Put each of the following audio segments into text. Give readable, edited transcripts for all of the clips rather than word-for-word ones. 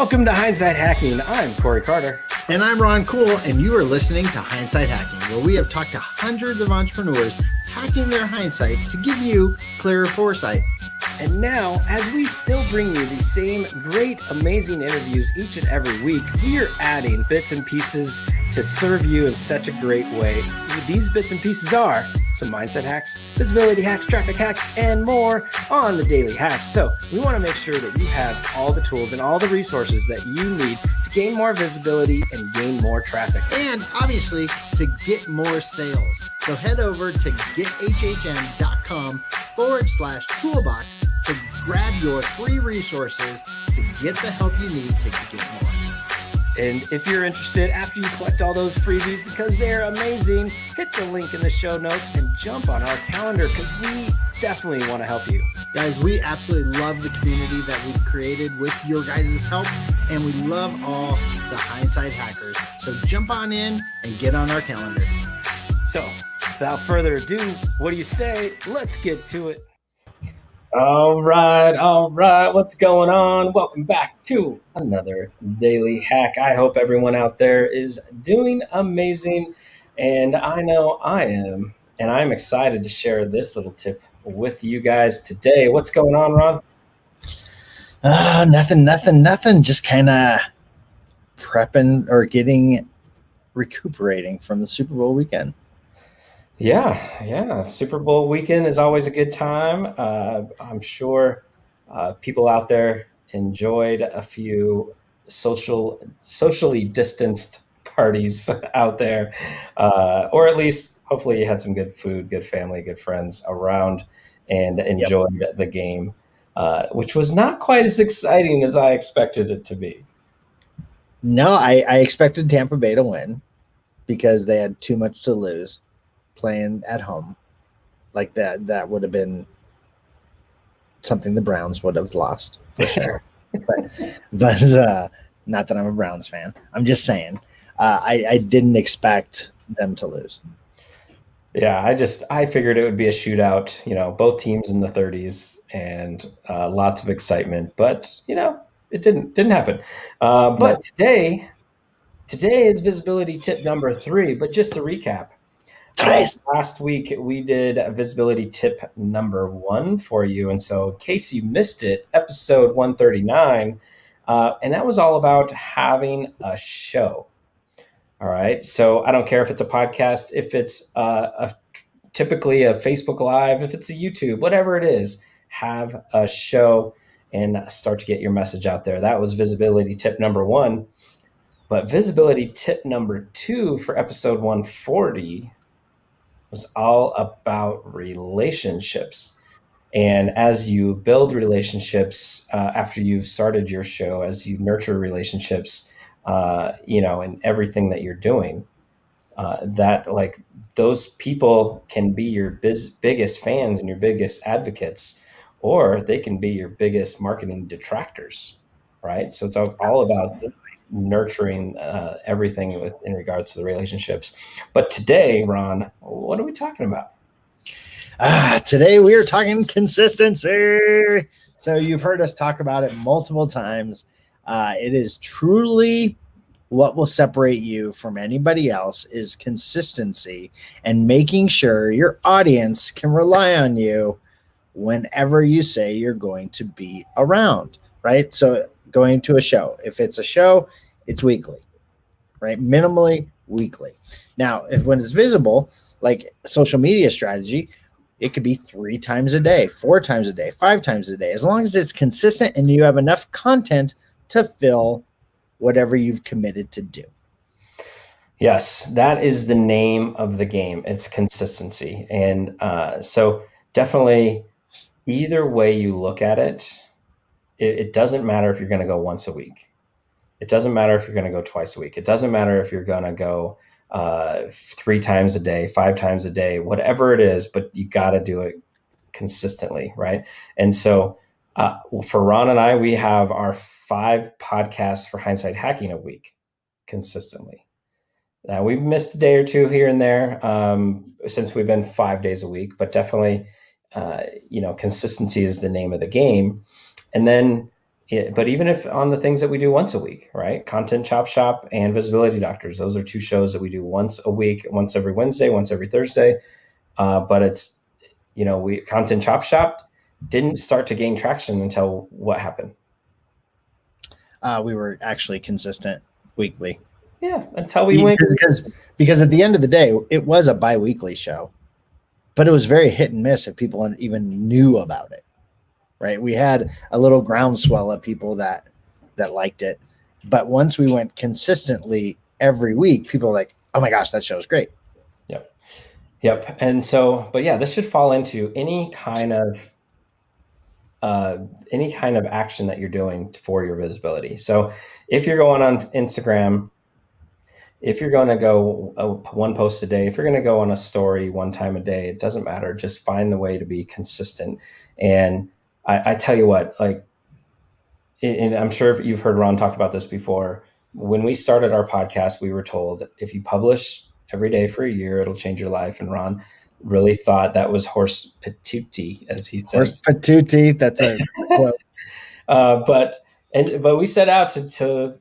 Welcome to Hindsight Hacking. I'm Corey Carter. And I'm Ron Cool, and you are listening to Hindsight Hacking, where we have talked to hundreds of entrepreneurs hacking their hindsight to give you clearer foresight. And now, as we still bring you the same great, amazing interviews each and every week, we are adding bits and pieces to serve you in such a great way. These bits and pieces are some mindset hacks, visibility hacks, traffic hacks, and more on the Daily Hack. So we want to make sure that you have all the tools and all the resources that you need to gain more visibility and gain more traffic. And obviously, to get more sales. So head over to gethhm.com/toolbox to grab your free resources to get the help you need to get more. And if you're interested, after you collect all those freebies, because they're amazing, hit the link in the show notes and jump on our calendar because we definitely want to help you. Guys, we absolutely love the community that we've created with your guys' help, and we love all the Hindsight Hackers. So jump on in and get on our calendar. So without further ado, what do you say? Let's get to it. All right. What's going on? Welcome back to another Daily Hack. I hope everyone out there is doing amazing, and I know I am, and I'm excited to share this little tip with you guys today. What's going on, Ron? Nothing. Just kind of prepping or recuperating from the Super Bowl weekend. Yeah. Super Bowl weekend is always a good time. I'm sure people out there enjoyed a few socially distanced parties out there, or at least hopefully you had some good food, good family, good friends around and enjoyed the game, which was not quite as exciting as I expected it to be. No, I expected Tampa Bay to win because they had too much to lose. Playing at home like that would have been something the Browns would have lost for sure. but not that I'm a Browns fan. I'm just saying I didn't expect them to lose. Yeah, I figured it would be a shootout, both teams in the 30s and lots of excitement, but it didn't happen. But today is visibility tip number 3, but just to recap, last week we did visibility tip number 1 for you. And so in case you missed it, episode 139, and that was all about having a show. All right. So I don't care if it's a podcast, if it's typically a Facebook Live, if it's a YouTube, whatever it is, have a show and start to get your message out there. That was visibility tip number 1. But visibility tip number 2 for episode 140 was all about relationships. And as you build relationships after you've started your show, as you nurture relationships, in everything that you're doing, that like those people can be your biggest fans and your biggest advocates, or they can be your biggest marketing detractors, right? So it's all about nurturing everything in regards to the relationships. But today, Ron, what are we talking about? Today we are talking consistency. So you've heard us talk about it multiple times. It is truly what will separate you from anybody else is consistency and making sure your audience can rely on you whenever you say you're going to be around, right? So going to a show, if it's a show, it's weekly, right? Minimally weekly. Now, when it's visible, like social media strategy, it could be 3 times a day, 4 times a day, 5 times a day, as long as it's consistent and you have enough content to fill whatever you've committed to do. Yes, that is the name of the game. It's consistency. And so definitely either way you look at it, it doesn't matter if you're going to go once a week. It doesn't matter if you're going to go twice a week. It doesn't matter if you're going to go 3 times a day, 5 times a day, whatever it is, but you got to do it consistently, right? And so for Ron and I, we have our 5 podcasts for Hindsight Hacking a week consistently. Now, we've missed a day or 2 here and there since we've been 5 days a week, but definitely, consistency is the name of the game. And then, but even if on the things that we do once a week, right? Content Chop Shop and Visibility Doctors, those are two shows that we do once a week, once every Wednesday, once every Thursday. But it's, we Content Chop Shop didn't start to gain traction until what happened? We were actually consistent weekly. Yeah, until we went. Because at the end of the day, it was a bi-weekly show, but it was very hit and miss if people even knew about it. Right? We had a little groundswell of people that liked it, but once we went consistently every week, people were like, "Oh my gosh, that show is great." Yep. And so, but yeah, this should fall into any kind of action that you're doing for your visibility. So if you're going on Instagram, if you're going to go one post a day, if you're going to go on a story one time a day, it doesn't matter. Just find the way to be consistent. And I tell you what, like, and I'm sure you've heard Ron talk about this before. When we started our podcast, we were told if you publish every day for a year, it'll change your life. And Ron really thought that was horse patootie, as he says. Horse patootie. That's a quote. But we set out to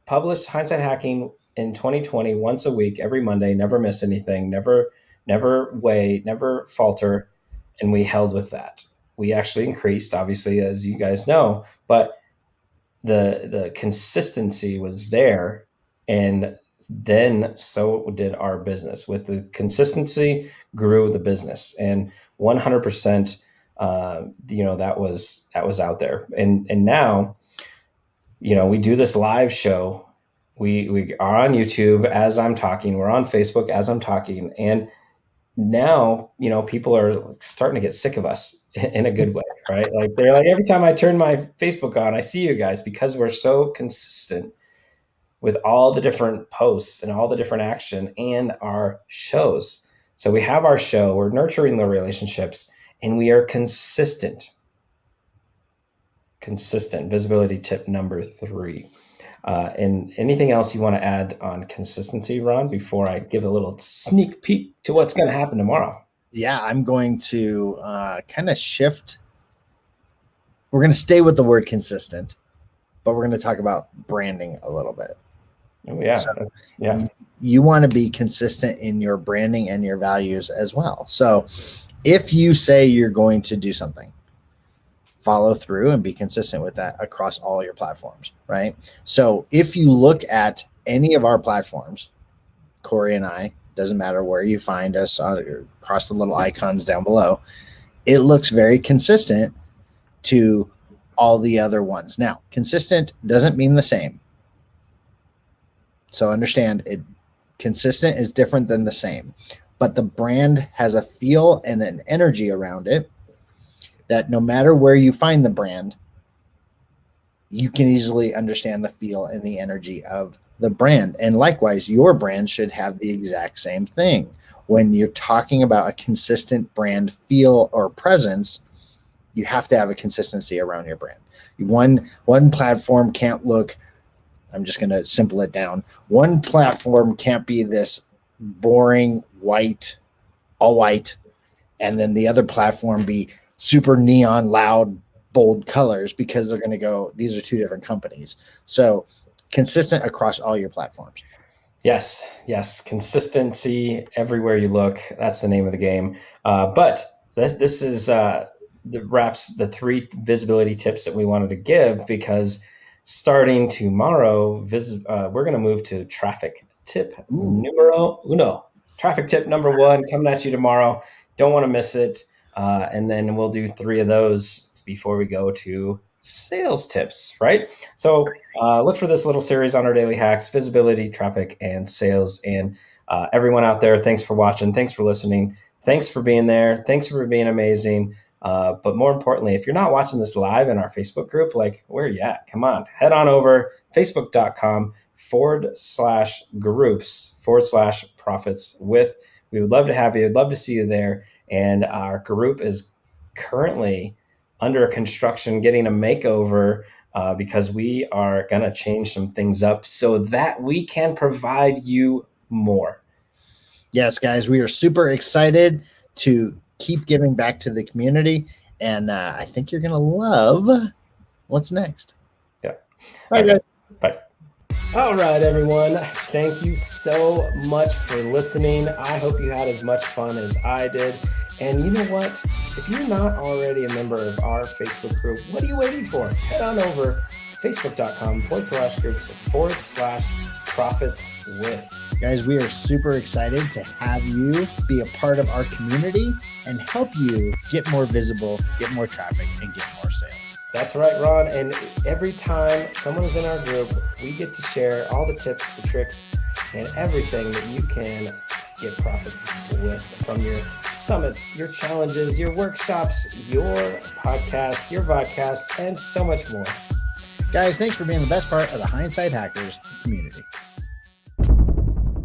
publish Hindsight Hacking in 2020 once a week, every Monday, never miss anything, never wait, never falter. And we held with that. We actually increased, obviously, as you guys know, but the consistency was there. And then so did our business. With the consistency grew the business, and 100%, that was out there. And now, we do this live show. We are on YouTube as I'm talking. We're on Facebook as I'm talking. And now, people are starting to get sick of us in a good way, right? Like, they're like, every time I turn my Facebook on, I see you guys, because we're so consistent with all the different posts and all the different action and our shows. So we have our show, we're nurturing the relationships, and we are consistent. Visibility tip number 3. And anything else you want to add on consistency, Ron, before I give a little sneak peek to what's going to happen tomorrow? Yeah, I'm going to kind of shift. We're going to stay with the word consistent, but we're going to talk about branding a little bit. Oh, yeah. So, yeah. You want to be consistent in your branding and your values as well. So if you say you're going to do something, follow through and be consistent with that across all your platforms, right? So if you look at any of our platforms, Corey and I, doesn't matter where you find us across the little icons down below, it looks very consistent to all the other ones. Now, consistent doesn't mean the same. So understand it. Consistent is different than the same, but the brand has a feel and an energy around it that no matter where you find the brand, you can easily understand the feel and the energy of the brand. And likewise, your brand should have the exact same thing. When you're talking about a consistent brand feel or presence, you have to have a consistency around your brand. One platform can't look, I'm just going to simple it down. One platform can't be this boring white, all white, and then the other platform be super neon, loud, bold colors, because they're going to go, these are two different companies. So consistent across all your platforms. Yes. Consistency everywhere you look. That's the name of the game. But this is wraps the 3 visibility tips that we wanted to give, because starting tomorrow, we're going to move to traffic tip numero uno. Traffic tip number 1 coming at you tomorrow. Don't want to miss it. And then we'll do 3 of those before we go to sales tips, right? So look for this little series on our daily hacks: visibility, traffic, and sales. And everyone out there, thanks for watching. Thanks for listening. Thanks for being there. Thanks for being amazing. But more importantly, if you're not watching this live in our Facebook group, like, where are you at? Come on, head on over facebook.com/groups/profits with. We would love to have you. We'd love to see you there. And our group is currently under construction, getting a makeover, because we are going to change some things up so that we can provide you more. Yes, guys, we are super excited to keep giving back to the community. And I think you're going to love what's next. Bye, guys. Bye. All right, everyone. Thank you so much for listening. I hope you had as much fun as I did. And you know what? If you're not already a member of our Facebook group, what are you waiting for? Head on over to facebook.com/groups/profits with. Guys, we are super excited to have you be a part of our community and help you get more visible, get more traffic, and get more sales. That's right, Ron. And every time someone is in our group, we get to share all the tips, the tricks, and everything that you can get profits with from your summits, your challenges, your workshops, your podcasts, your vodcasts, and so much more. Guys, thanks for being the best part of the Hindsight Hackers community.